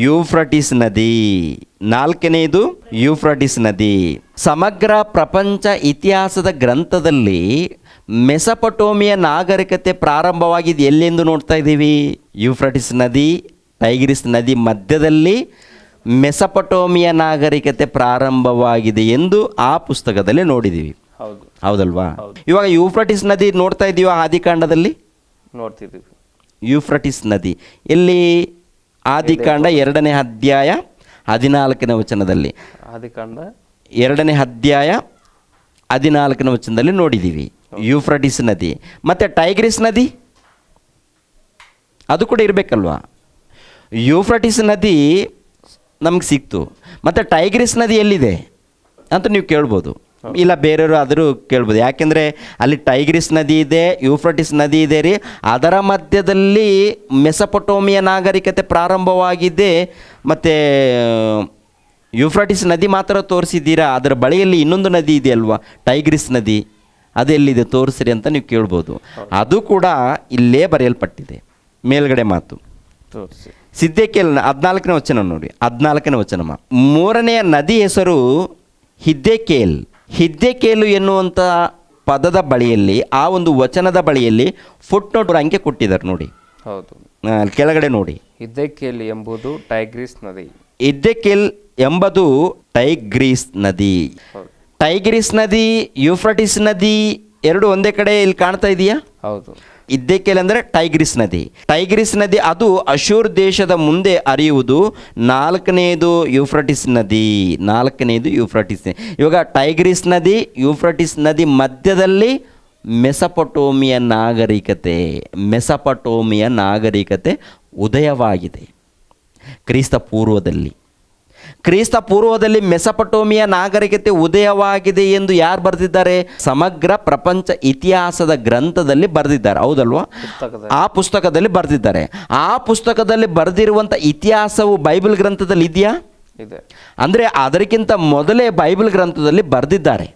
Euphrates ನದಿ. ನಾಲ್ಕನೆಯದು Euphrates ನದಿ. ಸಮಗ್ರ ಪ್ರಪಂಚ ಇತಿಹಾಸದ ಗ್ರಂಥದಲ್ಲಿ ಮೆಸಪಟೋಮಿಯ ನಾಗರಿಕತೆ ಪ್ರಾರಂಭವಾಗಿದ್ದು ಎಲ್ಲೆಂದು ನೋಡ್ತಾ ಇದ್ದೀವಿ? ಯೂಫ್ರಟಿಸ್ ನದಿ, ಟೈಗ್ರಿಸ್ ನದಿ ಮಧ್ಯದಲ್ಲಿ ಮೆಸಪಟೋಮಿಯ ನಾಗರಿಕತೆ ಪ್ರಾರಂಭವಾಗಿದೆ ಎಂದು ಆ ಪುಸ್ತಕದಲ್ಲಿ ನೋಡಿದ್ದೀವಿ. ಹೌದಲ್ವಾ? ಇವಾಗ ಯೂಫ್ರಟಿಸ್ ನದಿ ನೋಡ್ತಾ ಇದ್ದೀವ ಆದಿಕಾಂಡದಲ್ಲಿ? ನೋಡ್ತಿದ್ದೀವಿ. ಯೂಫ್ರಟಿಸ್ ನದಿ ಎಲ್ಲಿ? ಆದಿಕಾಂಡ 2ನೇ ಅಧ್ಯಾಯ 14ನೇ ವಚನದಲ್ಲಿ. ಆದಿಕಾಂಡ 2ನೇ ಅಧ್ಯಾಯ 14ನೇ ವಚನದಲ್ಲಿ ನೋಡಿದ್ದೀವಿ ಯೂಫ್ರಟಿಸ್ ನದಿ. ಮತ್ತು ಟೈಗ್ರಿಸ್ ನದಿ ಅದು ಕೂಡ ಇರಬೇಕಲ್ವಾ? ಯೂಫ್ರಟಿಸ್ ನದಿ ನಮ್ಗೆ ಸಿಕ್ತು, ಮತ್ತು ಟೈಗ್ರಿಸ್ ನದಿ ಎಲ್ಲಿದೆ ಅಂತ ನೀವು ಕೇಳ್ಬೋದು. ಇಲ್ಲ ಬೇರೆಯವರು ಆದರೂ ಕೇಳ್ಬೋದು. ಯಾಕೆಂದರೆ ಅಲ್ಲಿ ಟೈಗ್ರಿಸ್ ನದಿ ಇದೆ, ಯೂಫ್ರಟಿಸ್ ನದಿ ಇದೆ ರೀ. ಅದರ ಮಧ್ಯದಲ್ಲಿ ಮೆಸಪಟೋಮಿಯ ನಾಗರಿಕತೆ ಪ್ರಾರಂಭವಾಗಿದೆ. ಮತ್ತು ಯೂಫ್ರಟಿಸ್ ನದಿ ಮಾತ್ರ ತೋರಿಸಿದ್ದೀರಾ, ಅದರ ಬಳಿಯಲ್ಲಿ ಇನ್ನೊಂದು ನದಿ ಇದೆ ಅಲ್ವಾ, ಟೈಗ್ರಿಸ್ ನದಿ, ಅದೆಲ್ಲಿದೆ ತೋರಿಸ್ರಿ ಅಂತ ನೀವು ಕೇಳ್ಬೋದು. ಅದು ಕೂಡ ಇಲ್ಲೇ ಬರೆಯಲ್ಪಟ್ಟಿದೆ. ಮೇಲ್ಗಡೆ ಮಾತು ಸಿದ್ದೆಕೇಲ್ 14ನೇ ವಚನ ನೋಡಿ. 14ನೇ ವಚನ. 3ನೆಯ ನದಿ ಹೆಸರು ಹಿದ್ದೆಕೇಲ್. ಹಿದ್ದೆಕೇಲು ಎನ್ನುವಂಥ ಪದದ ಬಳಿಯಲ್ಲಿ, ಆ ಒಂದು ವಚನದ ಬಳಿಯಲ್ಲಿ ಫುಟ್ ನೋಟ್ ಅಂಕೆ ಕೊಟ್ಟಿದ್ದಾರೆ ನೋಡಿ. ಹೌದು, ಕೆಳಗಡೆ ನೋಡಿ. ಹಿದ್ದೆಕೇಲ್ ಎಂಬುದು ಟೈಗ್ರಿಸ್ ನದಿ. ಹಿದ್ದೆಕೇಲ್ ಎಂಬುದು ಟೈಗ್ರಿಸ್ ನದಿ. ಟೈಗ್ರಿಸ್ ನದಿ, ಯೂಫ್ರಟಿಸ್ ನದಿ ಎರಡು ಒಂದೇ ಕಡೆ ಇಲ್ಲಿ ಕಾಣ್ತಾ ಇದೆಯಾ? ಹೌದು. ಹಿದ್ದೆಕೇಲ್ ಅಂದರೆ ಟೈಗ್ರಿಸ್ ನದಿ. ಟೈಗ್ರಿಸ್ ನದಿ ಅದು ಅಶೂರ್ ದೇಶದ ಮುಂದೆ ಹರಿಯುವುದು. 4ನೇದು ಯೂಫ್ರಟಿಸ್ ನದಿ. 4ನೇದು ಯೂಫ್ರಟಿಸ್ ನದಿ. ಇವಾಗ ಟೈಗ್ರಿಸ್ ನದಿ, ಯೂಫ್ರಟಿಸ್ ನದಿ ಮಧ್ಯದಲ್ಲಿ ಮೆಸಪಟೋಮಿಯ ನಾಗರಿಕತೆ ಉದಯವಾಗಿದೆ. ಕ್ರಿಸ್ತ ಪೂರ್ವದಲ್ಲಿ ಮೆಸಪಟೋಮಿಯ ನಾಗರಿಕತೆ ಉದಯವಾಗಿದೆ ಎಂದು ಯಾರು ಬರೆದಿದ್ದಾರೆ? ಸಮಗ್ರ ಪ್ರಪಂಚ ಇತಿಹಾಸದ ಗ್ರಂಥದಲ್ಲಿ ಬರೆದಿದ್ದಾರೆ. ಹೌದಲ್ವಾ? ಆ ಪುಸ್ತಕದಲ್ಲಿ ಬರೆದಿದ್ದಾರೆ. ಆ ಪುಸ್ತಕದಲ್ಲಿ ಬರೆದಿರುವಂಥ ಇತಿಹಾಸವು ಬೈಬಲ್ ಗ್ರಂಥದಲ್ಲಿ ಇದೆಯಾ? ಇದೆ. ಅಂದರೆ ಅದಕ್ಕಿಂತ ಮೊದಲೇ ಬೈಬಲ್ ಗ್ರಂಥದಲ್ಲಿ ಬರೆದಿದ್ದಾರೆ.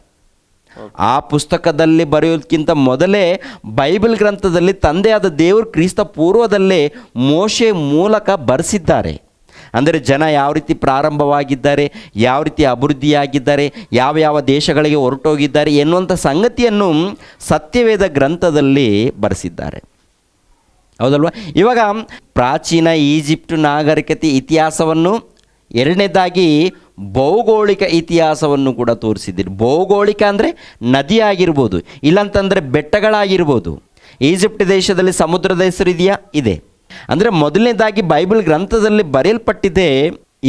ಆ ಪುಸ್ತಕದಲ್ಲಿ ಬರೆಯೋದಕ್ಕಿಂತ ಮೊದಲೇ ಬೈಬಲ್ ಗ್ರಂಥದಲ್ಲಿ ತಂದೆಯಾದ ದೇವರು ಕ್ರಿಸ್ತ ಪೂರ್ವದಲ್ಲೇ ಮೋಶೆ ಮೂಲಕ ಬರೆಸಿದ್ದಾರೆ. ಅಂದರೆ ಜನ ಯಾವ ರೀತಿ ಪ್ರಾರಂಭವಾಗಿದ್ದಾರೆ, ಯಾವ ರೀತಿ ಅಭಿವೃದ್ಧಿಯಾಗಿದ್ದಾರೆ, ಯಾವ ದೇಶಗಳಿಗೆ ಹೊರಟೋಗಿದ್ದಾರೆ ಎನ್ನುವಂಥ ಸಂಗತಿಯನ್ನು ಸತ್ಯವೇದ ಗ್ರಂಥದಲ್ಲಿ ಬರೆಸಿದ್ದಾರೆ. ಹೌದಲ್ವ? ಇವಾಗ ಪ್ರಾಚೀನ ಈಜಿಪ್ಟ್ ನಾಗರಿಕತೆ ಇತಿಹಾಸವನ್ನು, ಎರಡನೇದಾಗಿ ಭೌಗೋಳಿಕ ಇತಿಹಾಸವನ್ನು ಕೂಡ ತೋರಿಸಿದ್ದೀರಿ. ಭೌಗೋಳಿಕ ಅಂದರೆ ನದಿ ಆಗಿರ್ಬೋದು, ಇಲ್ಲಂತಂದರೆ ಬೆಟ್ಟಗಳಾಗಿರ್ಬೋದು. ಈಜಿಪ್ಟ್ ದೇಶದಲ್ಲಿ ಸಮುದ್ರದ ಹೆಸರು ಇದೆಯಾ? ಇದೆ. ಅಂದರೆ ಮೊದಲನೇದಾಗಿ ಬೈಬಲ್ ಗ್ರಂಥದಲ್ಲಿ ಬರೆಯಲ್ಪಟ್ಟಿದೆ.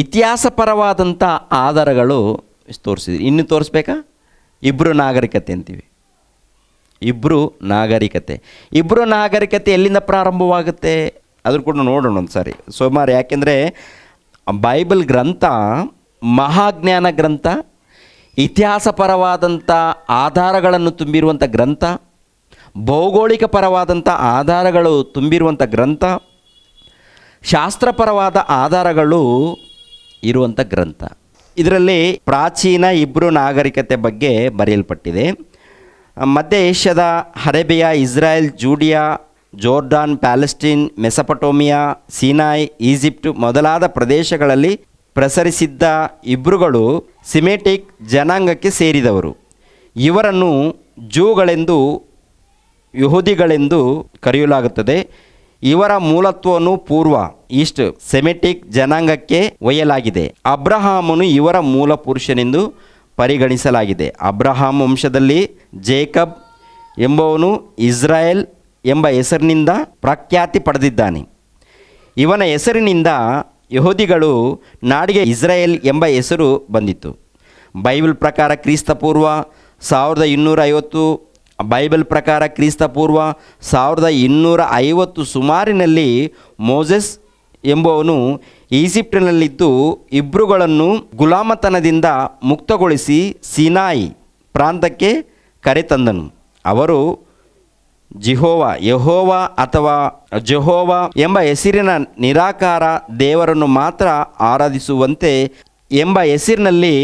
ಇತಿಹಾಸಪರವಾದಂಥ ಆಧಾರಗಳು ತೋರಿಸಿದ್ರಿ. ಇನ್ನು ತೋರಿಸ್ಬೇಕಾ? ಇಬ್ರು ನಾಗರಿಕತೆ ಅಂತೀವಿ. ಇಬ್ರು ನಾಗರಿಕತೆ ಎಲ್ಲಿಂದ ಪ್ರಾರಂಭವಾಗುತ್ತೆ ಅದ್ರ ಕೂಡ ನೋಡೋಣ ಒಂದು ಸಾರಿ ಸುಮಾರು. ಯಾಕೆಂದರೆ ಬೈಬಲ್ ಗ್ರಂಥ ಮಹಾಜ್ಞಾನ ಗ್ರಂಥ, ಇತಿಹಾಸಪರವಾದಂಥ ಆಧಾರಗಳನ್ನು ತುಂಬಿರುವಂಥ ಗ್ರಂಥ, ಭೌಗೋಳಿಕ ಪರವಾದಂಥ ಆಧಾರಗಳು ತುಂಬಿರುವಂಥ ಗ್ರಂಥ, ಶಾಸ್ತ್ರಪರವಾದ ಆಧಾರಗಳು ಇರುವಂಥ ಗ್ರಂಥ. ಇದರಲ್ಲಿ ಪ್ರಾಚೀನ ಇಬ್ರು ನಾಗರಿಕತೆ ಬಗ್ಗೆ ಬರೆಯಲ್ಪಟ್ಟಿದೆ. ಮಧ್ಯ ಏಷ್ಯಾದ Arabia, Israel, Judea, Jordan, Palestine, Mesopotamia, Sinai, Egypt ಮೊದಲಾದ ಪ್ರದೇಶಗಳಲ್ಲಿ ಪ್ರಸರಿಸಿದ್ದ ಇಬ್ರುಗಳು ಸಿಮೆಟಿಕ್ ಜನಾಂಗಕ್ಕೆ ಸೇರಿದವರು. ಇವರನ್ನು ಜೂಗಳೆಂದು, ಯಹೂದಿಗಳೆಂದು ಕರೆಯಲಾಗುತ್ತದೆ. ಇವರ ಮೂಲತ್ವವನ್ನು ಪೂರ್ವ ಈಸ್ಟ್ ಸೆಮೆಟಿಕ್ ಜನಾಂಗಕ್ಕೆ ಒಯ್ಯಲಾಗಿದೆ. ಅಬ್ರಹಾಮನು ಇವರ ಮೂಲ ಪುರುಷನೆಂದು ಪರಿಗಣಿಸಲಾಗಿದೆ. ಅಬ್ರಹಾಂ ವಂಶದಲ್ಲಿ ಜೇಕಬ್ ಎಂಬವನು ಇಸ್ರಾಯೇಲ್ ಎಂಬ ಹೆಸರಿನಿಂದ ಪ್ರಖ್ಯಾತಿ ಪಡೆದಿದ್ದಾನೆ. ಇವನ ಹೆಸರಿನಿಂದ ಯಹೂದಿಗಳು ನಾಡಿಗೆ ಇಸ್ರಾಯೇಲ್ ಎಂಬ ಹೆಸರು ಬಂದಿತು. ಬೈಬಲ್ ಪ್ರಕಾರ ಕ್ರಿಸ್ತಪೂರ್ವ 1250, ಬೈಬಲ್ ಪ್ರಕಾರ ಕ್ರಿಸ್ತಪೂರ್ವ 1250 ಸುಮಾರಿನಲ್ಲಿ ಮೋಸೆಸ್ ಎಂಬುವನು ಈಜಿಪ್ಟಿನಲ್ಲಿದ್ದು ಇಬ್ರುಗಳನ್ನು ಗುಲಾಮತನದಿಂದ ಮುಕ್ತಗೊಳಿಸಿ ಸಿನಾಯಿ ಪ್ರಾಂತಕ್ಕೆ ಕರೆತಂದನು. ಅವರು ಯೆಹೋವ ಅಥವಾ ಜೆಹೋವ ಎಂಬ ಹೆಸರಿನ ನಿರಾಕಾರ ದೇವರನ್ನು ಮಾತ್ರ ಆರಾಧಿಸುವಂತೆ ಎಂಬ ಹೆಸರಿನಲ್ಲಿ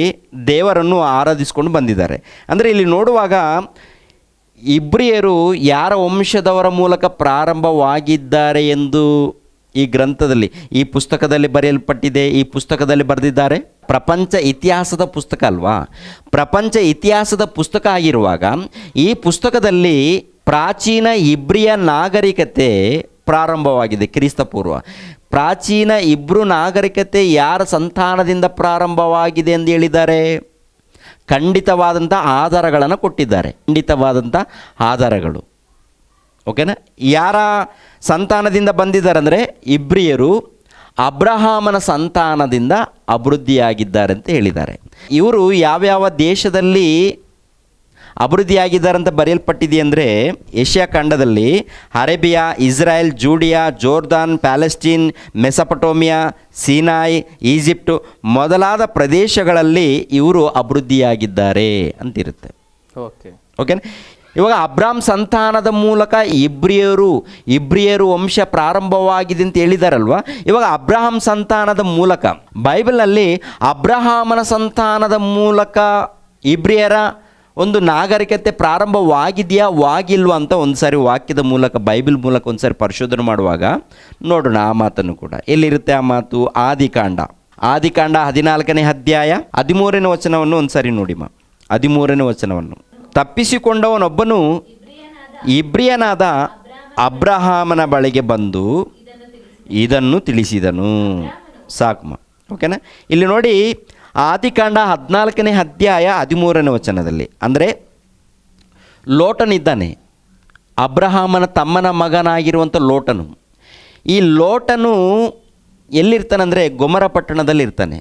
ದೇವರನ್ನು ಆರಾಧಿಸಿಕೊಂಡು ಬಂದಿದ್ದಾರೆ. ಅಂದರೆ ಇಲ್ಲಿ ನೋಡುವಾಗ ಇಬ್ರಿಯರು ಯಾರ ವಂಶದವರ ಮೂಲಕ ಪ್ರಾರಂಭವಾಗಿದ್ದಾರೆ ಎಂದು ಈ ಗ್ರಂಥದಲ್ಲಿ, ಈ ಪುಸ್ತಕದಲ್ಲಿ ಬರೆಯಲ್ಪಟ್ಟಿದೆ, ಈ ಪುಸ್ತಕದಲ್ಲಿ ಬರೆದಿದ್ದಾರೆ. ಪ್ರಪಂಚ ಇತಿಹಾಸದ ಪುಸ್ತಕ ಅಲ್ವಾ? ಪ್ರಪಂಚ ಇತಿಹಾಸದ ಪುಸ್ತಕ ಆಗಿರುವಾಗ ಈ ಪುಸ್ತಕದಲ್ಲಿ ಪ್ರಾಚೀನ ಇಬ್ರಿಯ ನಾಗರಿಕತೆ ಪ್ರಾರಂಭವಾಗಿದೆ. ಕ್ರಿಸ್ತಪೂರ್ವ ಪ್ರಾಚೀನ ಇಬ್ರು ನಾಗರಿಕತೆ ಯಾರ ಸಂತಾನದಿಂದ ಪ್ರಾರಂಭವಾಗಿದೆ ಎಂದು ಹೇಳಿದ್ದಾರೆ? ಖಂಡಿತವಾದಂಥ ಆಧಾರಗಳನ್ನು ಕೊಟ್ಟಿದ್ದಾರೆ. ಖಂಡಿತವಾದಂಥ ಆಧಾರಗಳು. ಓಕೆನಾ? ಯಾರ ಸಂತಾನದಿಂದ ಬಂದಿದ್ದಾರೆ ಅಂದರೆ ಇಬ್ರಿಯರು ಅಬ್ರಹಾಮನ ಸಂತಾನದಿಂದ ಅಭಿವೃದ್ಧಿಯಾಗಿದ್ದಾರೆ ಅಂತ ಹೇಳಿದ್ದಾರೆ. ಇವರು ಯಾವ್ಯಾವ ದೇಶದಲ್ಲಿ ಅಭಿವೃದ್ಧಿಯಾಗಿದ್ದಾರೆ ಅಂತ ಬರೆಯಲ್ಪಟ್ಟಿದೆ ಏಷ್ಯಾ ಖಂಡದಲ್ಲಿ Arabia, Israel, Judea, Jordan, Palestine, Mesopotamia, Sinai, Egypt ಮೊದಲಾದ ಪ್ರದೇಶಗಳಲ್ಲಿ ಇವರು ಅಭಿವೃದ್ಧಿಯಾಗಿದ್ದಾರೆ ಅಂತಿರುತ್ತೆ. ಓಕೆನಾ? ಇವಾಗ ಅಬ್ರಾಮ್ ಸಂತಾನದ ಮೂಲಕ ಇಬ್ರಿಯರು ವಂಶ ಪ್ರಾರಂಭವಾಗಿದೆ ಅಂತ ಹೇಳಿದಾರಲ್ವ. ಇವಾಗ ಅಬ್ರಹಾಂ ಸಂತಾನದ ಮೂಲಕ ಬೈಬಲ್ನಲ್ಲಿ ಅಬ್ರಹಾಮನ ಸಂತಾನದ ಮೂಲಕ ಇಬ್ರಿಯರ ಒಂದು ನಾಗರಿಕತೆ ಪ್ರಾರಂಭವಾಗಿದೆಯಾ ವಾಗಿಲ್ವಾ ಅಂತ ಒಂದು ಸಾರಿ ವಾಕ್ಯದ ಮೂಲಕ, ಬೈಬಲ್ ಮೂಲಕ ಒಂದು ಸಾರಿ ಪರಿಶೋಧನೆ ಮಾಡುವಾಗ ನೋಡೋಣ. ಆ ಮಾತನ್ನು ಕೂಡ ಎಲ್ಲಿರುತ್ತೆ ಆ ಮಾತು? ಆದಿಕಾಂಡ 14ನೇ ಅಧ್ಯಾಯ 13ನೇ ವಚನವನ್ನು ಒಂದು ಸಾರಿ ನೋಡಿ. 13ನೇ ವಚನವನ್ನು, ತಪ್ಪಿಸಿಕೊಂಡವನೊಬ್ಬನು ಇಬ್ರಿಯನಾದ ಅಬ್ರಹಾಮನ ಬಳಿಗೆ ಬಂದು ಇದನ್ನು ತಿಳಿಸಿದನು. ಸಾಕಮ್ಮ. ಓಕೆನಾ? ಇಲ್ಲಿ ನೋಡಿ, ಆದಿಕಾಂಡ 14ನೇ ಅಧ್ಯಾಯ 13ನೇ ವಚನದಲ್ಲಿ, ಅಂದರೆ ಲೋಟನಿದ್ದಾನೆ, ಅಬ್ರಹಾಮನ ತಮ್ಮನ ಮಗನಾಗಿರುವಂಥ ಲೋಟನು. ಈ ಲೋಟನು ಎಲ್ಲಿರ್ತಾನಂದರೆ ಗೊಮರ ಪಟ್ಟಣದಲ್ಲಿ ಇರ್ತಾನೆ.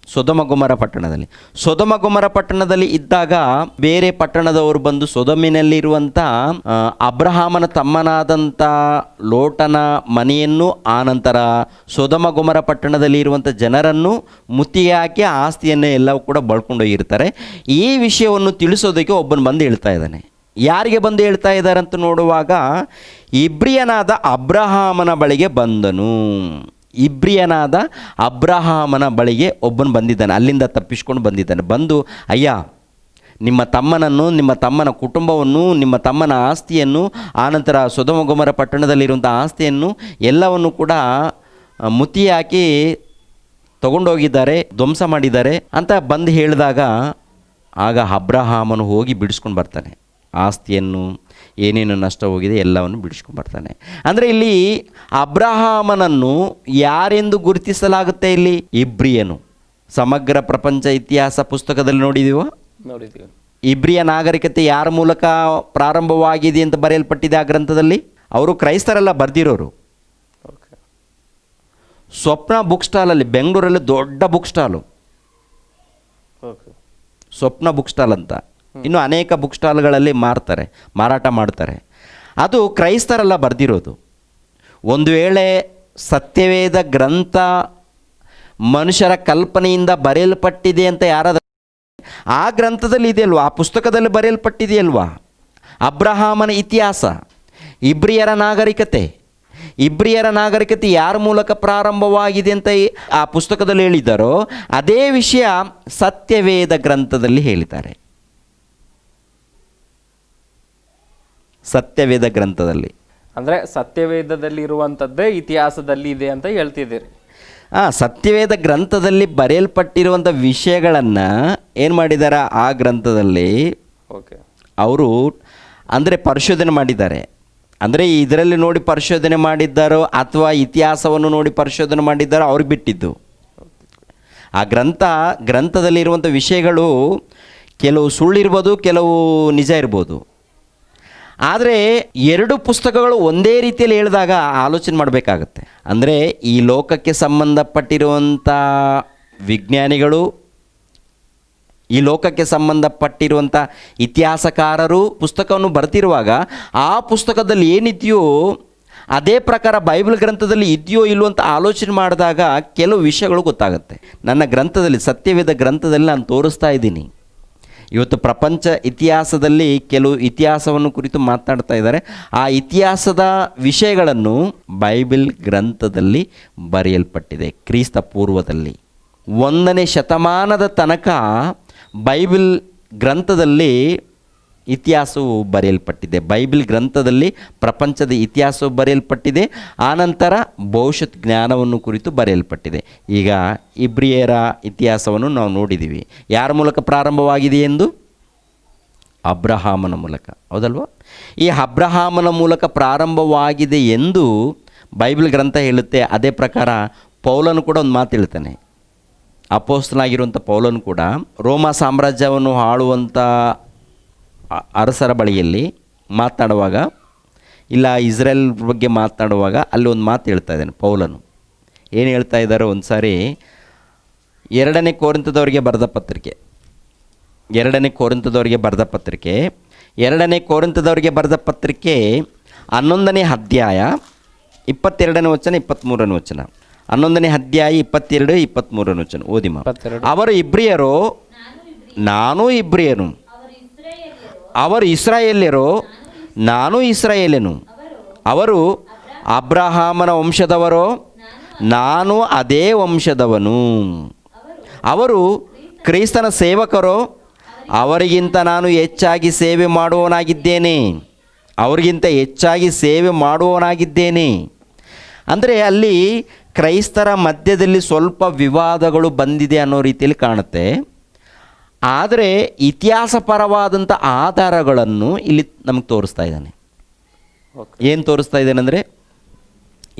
ಸೊದಮ ಗೊಮರ ಪಟ್ಟಣದಲ್ಲಿ ಇದ್ದಾಗ ಬೇರೆ ಪಟ್ಟಣದವರು ಬಂದು ಸೊದಮಿನಲ್ಲಿರುವಂಥ ಅಬ್ರಹಾಮನ ತಮ್ಮನಾದಂಥ ಲೋಟನ ಮನೆಯನ್ನು, ಆನಂತರ ಸೊದಮ ಗೊಮರ ಪಟ್ಟಣದಲ್ಲಿ ಇರುವಂಥ ಜನರನ್ನು ಮುತ್ತಿಗೆ ಹಾಕಿ ಆಸ್ತಿಯನ್ನು ಎಲ್ಲವೂ ಕೂಡ ಬಳ್ಕೊಂಡೋಗಿರ್ತಾರೆ. ಈ ವಿಷಯವನ್ನು ತಿಳಿಸೋದಕ್ಕೆ ಒಬ್ಬನು ಬಂದು ಹೇಳ್ತಾ ಇದ್ದಾನೆ. ಯಾರಿಗೆ ಬಂದು ಹೇಳ್ತಾ ಇದ್ದಾರೆ ಅಂತ ನೋಡುವಾಗ, ಇಬ್ರಿಯನಾದ ಅಬ್ರಹಾಮನ ಬಳಿಗೆ ಬಂದನು. ಇಬ್ರಿಯನಾದ ಅಬ್ರಹಾಮನ ಬಳಿಗೆ ಒಬ್ಬನು ಬಂದಿದ್ದಾನೆ. ಅಲ್ಲಿಂದ ತಪ್ಪಿಸ್ಕೊಂಡು ಬಂದಿದ್ದಾನೆ. ಬಂದು, ಅಯ್ಯ, ನಿಮ್ಮ ತಮ್ಮನನ್ನು, ನಿಮ್ಮ ತಮ್ಮನ ಕುಟುಂಬವನ್ನು, ನಿಮ್ಮ ತಮ್ಮನ ಆಸ್ತಿಯನ್ನು, ಆನಂತರ ಸೊದಮ ಗೊಮರ ಪಟ್ಟಣದಲ್ಲಿರುವಂಥ ಆಸ್ತಿಯನ್ನು ಎಲ್ಲವನ್ನು ಕೂಡ ಮುತ್ತಿಗೆ ಹಾಕಿ ತಗೊಂಡೋಗಿದ್ದಾರೆ, ಧ್ವಂಸ ಮಾಡಿದ್ದಾರೆ ಅಂತ ಬಂದು ಹೇಳಿದಾಗ, ಆಗ ಅಬ್ರಹಾಮನು ಹೋಗಿ ಬಿಡಿಸ್ಕೊಂಡು ಬರ್ತಾನೆ. ಆಸ್ತಿಯನ್ನು, ಏನೇನು ನಷ್ಟ ಹೋಗಿದೆ ಎಲ್ಲವನ್ನು ಬಿಡಿಸ್ಕೊಂಡು ಬರ್ತಾನೆ. ಅಂದರೆ ಇಲ್ಲಿ ಅಬ್ರಹಾಮನನ್ನು ಯಾರೆಂದು ಗುರುತಿಸಲಾಗುತ್ತೆ? ಇಲ್ಲಿ ಇಬ್ರಿಯನು. ಸಮಗ್ರ ಪ್ರಪಂಚ ಇತಿಹಾಸ ಪುಸ್ತಕದಲ್ಲಿ ನೋಡಿದೀವ. ಇಬ್ರಿಯ ನಾಗರಿಕತೆ ಯಾರ ಮೂಲಕ ಪ್ರಾರಂಭವಾಗಿದೆ ಅಂತ ಬರೆಯಲ್ಪಟ್ಟಿದೆ ಆ ಗ್ರಂಥದಲ್ಲಿ. ಅವರು ಕ್ರೈಸ್ತರೆಲ್ಲ ಬರೆದಿರೋರು. ಸ್ವಪ್ನ ಬುಕ್ ಸ್ಟಾಲಲ್ಲಿ, ಬೆಂಗಳೂರಲ್ಲಿ ದೊಡ್ಡ ಬುಕ್ ಸ್ಟಾಲು, ಸ್ವಪ್ನ ಬುಕ್ ಸ್ಟಾಲ್ ಅಂತ. ಇನ್ನು ಅನೇಕ ಬುಕ್ ಸ್ಟಾಲ್ಗಳಲ್ಲಿ ಮಾರಾಟ ಮಾಡ್ತಾರೆ. ಅದು ಕ್ರೈಸ್ತರೆಲ್ಲ ಬರೆದಿರೋದು. ಒಂದು ವೇಳೆ ಸತ್ಯವೇದ ಗ್ರಂಥ ಮನುಷ್ಯರ ಕಲ್ಪನೆಯಿಂದ ಬರೆಯಲ್ಪಟ್ಟಿದೆ ಅಂತ ಯಾರಾದರೂ ಆ ಗ್ರಂಥದಲ್ಲಿ ಇದೆಯಲ್ವಾ, ಆ ಪುಸ್ತಕದಲ್ಲಿ ಬರೆಯಲ್ಪಟ್ಟಿದೆಯಲ್ವಾ, ಅಬ್ರಹಾಮನ ಇತಿಹಾಸ, ಇಬ್ರಿಯರ ನಾಗರಿಕತೆ ಯಾರ ಮೂಲಕ ಪ್ರಾರಂಭವಾಗಿದೆ ಅಂತ ಆ ಪುಸ್ತಕದಲ್ಲಿ ಹೇಳಿದ್ದಾರೋ ಅದೇ ವಿಷಯ ಸತ್ಯವೇದ ಗ್ರಂಥದಲ್ಲಿ ಹೇಳಿದ್ದಾರೆ. ಸತ್ಯವೇದ ಗ್ರಂಥದಲ್ಲಿ, ಅಂದರೆ ಸತ್ಯವೇದದಲ್ಲಿ ಇರುವಂಥದ್ದೇ ಇತಿಹಾಸದಲ್ಲಿ ಇದೆ ಅಂತ ಹೇಳ್ತಿದ್ದೀರಿ. ಸತ್ಯವೇದ ಗ್ರಂಥದಲ್ಲಿ ಬರೆಯಲ್ಪಟ್ಟಿರುವಂಥ ವಿಷಯಗಳನ್ನು ಏನು ಮಾಡಿದ್ದಾರೆ ಆ ಗ್ರಂಥದಲ್ಲಿ ಅವರು ಅಂದರೆ ಪರಿಶೋಧನೆ ಮಾಡಿದ್ದಾರೆ. ಅಂದರೆ ಇದರಲ್ಲಿ ನೋಡಿ ಪರಿಶೋಧನೆ ಮಾಡಿದ್ದಾರೋ ಅಥವಾ ಇತಿಹಾಸವನ್ನು ನೋಡಿ ಪರಿಶೋಧನೆ ಮಾಡಿದ್ದಾರೋ ಅವ್ರಿಗೆ ಬಿಟ್ಟಿದ್ದು. ಆ ಗ್ರಂಥದಲ್ಲಿರುವಂಥ ವಿಷಯಗಳು ಕೆಲವು ಸುಳ್ಳಿರ್ಬೋದು, ಕೆಲವು ನಿಜ ಇರ್ಬೋದು. ಆದರೆ ಎರಡು ಪುಸ್ತಕಗಳು ಒಂದೇ ರೀತಿಯಲ್ಲಿ ಹೇಳಿದಾಗ ಆಲೋಚನೆ ಮಾಡಬೇಕಾಗತ್ತೆ. ಅಂದರೆ ಈ ಲೋಕಕ್ಕೆ ಸಂಬಂಧಪಟ್ಟಿರುವಂಥ ವಿಜ್ಞಾನಿಗಳು, ಈ ಲೋಕಕ್ಕೆ ಸಂಬಂಧಪಟ್ಟಿರುವಂಥ ಇತಿಹಾಸಕಾರರು ಪುಸ್ತಕವನ್ನು ಬರ್ತಿರುವಾಗ ಆ ಪುಸ್ತಕದಲ್ಲಿ ಏನಿದೆಯೋ ಅದೇ ಪ್ರಕಾರ ಬೈಬಲ್ ಗ್ರಂಥದಲ್ಲಿ ಇದೆಯೋ ಇಲ್ಲೋ ಅಂತ ಆಲೋಚನೆ ಮಾಡಿದಾಗ ಕೆಲವು ವಿಷಯಗಳು ಗೊತ್ತಾಗುತ್ತೆ. ನನ್ನ ಗ್ರಂಥದಲ್ಲಿ, ಸತ್ಯವೇದ ಗ್ರಂಥದಲ್ಲಿ ನಾನು ತೋರಿಸ್ತಾ ಇದ್ದೀನಿ. ಇವತ್ತು ಪ್ರಪಂಚ ಇತಿಹಾಸದಲ್ಲಿ ಕೆಲವು ಇತಿಹಾಸವನ್ನು ಕುರಿತು ಮಾತನಾಡ್ತಾ ಇದ್ದಾರೆ. ಆ ಇತಿಹಾಸದ ವಿಷಯಗಳನ್ನು ಬೈಬಲ್ ಗ್ರಂಥದಲ್ಲಿ ಬರೆಯಲ್ಪಟ್ಟಿದೆ. ಕ್ರಿಸ್ತ ಪೂರ್ವದಲ್ಲಿ 1ನೇ ಶತಮಾನದ ತನಕ ಬೈಬಲ್ ಗ್ರಂಥದಲ್ಲಿ ಇತಿಹಾಸವು ಬರೆಯಲ್ಪಟ್ಟಿದೆ. ಬೈಬಲ್ ಗ್ರಂಥದಲ್ಲಿ ಪ್ರಪಂಚದ ಇತಿಹಾಸವು ಬರೆಯಲ್ಪಟ್ಟಿದೆ. ಆನಂತರ ಭವಿಷ್ಯತ್ ಜ್ಞಾನವನ್ನು ಕುರಿತು ಬರೆಯಲ್ಪಟ್ಟಿದೆ. ಈಗ ಇಬ್ರಿಯರ ಇತಿಹಾಸವನ್ನು ನಾವು ನೋಡಿದ್ದೀವಿ. ಯಾರ ಮೂಲಕ ಪ್ರಾರಂಭವಾಗಿದೆ ಎಂದು? ಅಬ್ರಹಾಮನ ಮೂಲಕ, ಹೌದಲ್ವ? ಈ ಅಬ್ರಹಾಮನ ಮೂಲಕ ಪ್ರಾರಂಭವಾಗಿದೆ ಎಂದು ಬೈಬಲ್ ಗ್ರಂಥ ಹೇಳುತ್ತೆ. ಅದೇ ಪ್ರಕಾರ ಪೌಲನು ಕೂಡ ಒಂದು ಮಾತು ಹೇಳ್ತಾನೆ. ಅಪೊಸ್ತಲನಾಗಿರುವಂಥ ಪೌಲನು ಕೂಡ ರೋಮ ಸಾಮ್ರಾಜ್ಯವನ್ನು ಆಳುವಂಥ ಅರಸರ ಬಳಿಯಲ್ಲಿ ಮಾತನಾಡುವಾಗ, ಇಲ್ಲ ಇಸ್ರೇಲ್ ಬಗ್ಗೆ ಮಾತನಾಡುವಾಗ ಅಲ್ಲಿ ಒಂದು ಮಾತು ಹೇಳ್ತಾ ಇದ್ದಾನೆ ಪೌಲನು. ಏನು ಹೇಳ್ತಾ ಇದ್ದಾರೆ? ಒಂದು ಸಾರಿ 2ನೇ ಕೊರಿಂಥದವರಿಗೆ ಬರೆದ ಪತ್ರಿಕೆ 2ನೇ ಕೊರಿಂಥದವರಿಗೆ ಬರೆದ ಪತ್ರಿಕೆ 11ನೇ ಅಧ್ಯಾಯ 22ನೇ ವಚನ 23ನೇ ವಚನ. 11ನೇ ಅಧ್ಯಾಯ 22, 23ನೇ ವಚನ ಓದಿಮ. ಅವರು ಇಬ್ರಿಯರು, ನಾನು ಇಬ್ರಿಯನು. ಅವರು ಇಸ್ರಾಯೇಲ್ಯರು, ನಾನು ಇಸ್ರಾಯೇಲ್ಯನು. ಅವರು ಅಬ್ರಹಾಮನ ವಂಶದವರು, ನಾನು ಅದೇ ವಂಶದವನು. ಅವರು ಕ್ರಿಸ್ತನ ಸೇವಕರು, ಅವರಿಗಿಂತ ನಾನು ಹೆಚ್ಚಾಗಿ ಸೇವೆ ಮಾಡುವವನಾಗಿದ್ದೇನೆ. ಅವರಿಗಿಂತ ಹೆಚ್ಚಾಗಿ ಸೇವೆ ಮಾಡುವವನಾಗಿದ್ದೇನೆ. ಅಂದರೆ ಅಲ್ಲಿ ಕ್ರೈಸ್ತರ ಮಧ್ಯದಲ್ಲಿ ಸ್ವಲ್ಪ ವಿವಾದಗಳು ಬಂದಿದೆ ಅನ್ನೋ ರೀತಿಯಲ್ಲಿ ಕಾಣುತ್ತೆ. ಆದರೆ ಇತಿಹಾಸಪರವಾದಂಥ ಆಧಾರಗಳನ್ನು ಇಲ್ಲಿ ನಮಗೆ ತೋರಿಸ್ತಾ ಇದ್ದಾನೆ. ಏನು ತೋರಿಸ್ತಾ ಇದ್ದಾನೆ ಅಂದರೆ,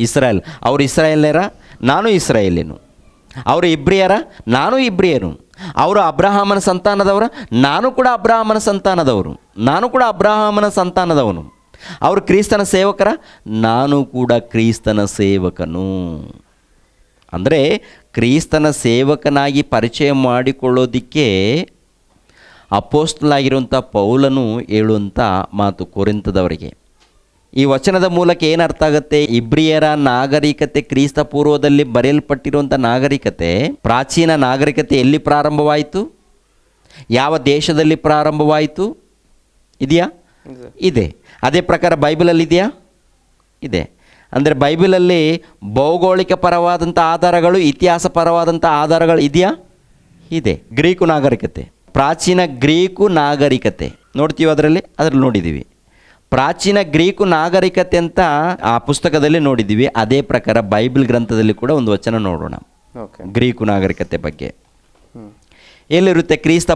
ಇಸ್ರಾಯೇಲ್, ಅವರು ಇಸ್ರಾಯೇಲ್ಯರ, ನಾನು ಇಸ್ರಾಯೇಲ್ಯನು. ಅವರು ಇಬ್ರಿಯರ, ನಾನು ಇಬ್ರಿಯನು. ಅವರು ಅಬ್ರಹಾಮನ ಸಂತಾನದವರ, ನಾನು ಕೂಡ ಅಬ್ರಹಾಮನ ಸಂತಾನದವರು. ನಾನು ಕೂಡ ಅಬ್ರಹಾಮನ ಸಂತಾನದವನು. ಅವರು ಕ್ರಿಸ್ತನ ಸೇವಕರ, ನಾನು ಕೂಡ ಕ್ರಿಸ್ತನ ಸೇವಕನು. ಅಂದರೆ ಕ್ರಿಸ್ತನ ಸೇವಕನಾಗಿ ಪರಿಚಯ ಮಾಡಿಕೊಳ್ಳೋದಕ್ಕೆ ಅಪೊಸ್ತಲನಾಗಿರುವಂಥ ಪೌಲನು ಹೇಳುವಂಥ ಮಾತು ಕೊರಿಂಥದವರಿಗೆ. ಈ ವಚನದ ಮೂಲಕ ಏನು ಅರ್ಥ ಆಗುತ್ತೆ? ಇಬ್ರಿಯರ ನಾಗರಿಕತೆ ಕ್ರಿಸ್ತ ಪೂರ್ವದಲ್ಲಿ ಬರೆಯಲ್ಪಟ್ಟಿರುವಂಥ ನಾಗರಿಕತೆ, ಪ್ರಾಚೀನ ನಾಗರಿಕತೆ ಎಲ್ಲಿ ಪ್ರಾರಂಭವಾಯಿತು? ಯಾವ ದೇಶದಲ್ಲಿ ಪ್ರಾರಂಭವಾಯಿತು? ಇದೆಯಾ? ಇದೆ. ಅದೇ ಪ್ರಕಾರ ಬೈಬಲಲ್ಲಿ ಇದೆಯಾ? ಇದೆ. ಅಂದರೆ ಬೈಬಲಲ್ಲಿ ಭೌಗೋಳಿಕ ಪರವಾದಂಥ ಆಧಾರಗಳು, ಇತಿಹಾಸ ಪರವಾದಂಥ ಆಧಾರಗಳು ಇದೆಯಾ? ಇದೆ. ಗ್ರೀಕು ನಾಗರಿಕತೆ, ಪ್ರಾಚೀನ ಗ್ರೀಕು ನಾಗರಿಕತೆ ನೋಡ್ತೀವಿ, ಅದರಲ್ಲಿ ನೋಡಿದ್ದೀವಿ. ಪ್ರಾಚೀನ ಗ್ರೀಕು ನಾಗರಿಕತೆ ಅಂತ ಆ ಪುಸ್ತಕದಲ್ಲಿ ನೋಡಿದ್ದೀವಿ. ಅದೇ ಪ್ರಕಾರ ಬೈಬಲ್ ಗ್ರಂಥದಲ್ಲಿ ಕೂಡ ಒಂದು ವಚನ ನೋಡೋಣ ಗ್ರೀಕು ನಾಗರಿಕತೆ ಬಗ್ಗೆ. ಎಲ್ಲಿರುತ್ತೆ? ಕ್ರಿಸ್ತ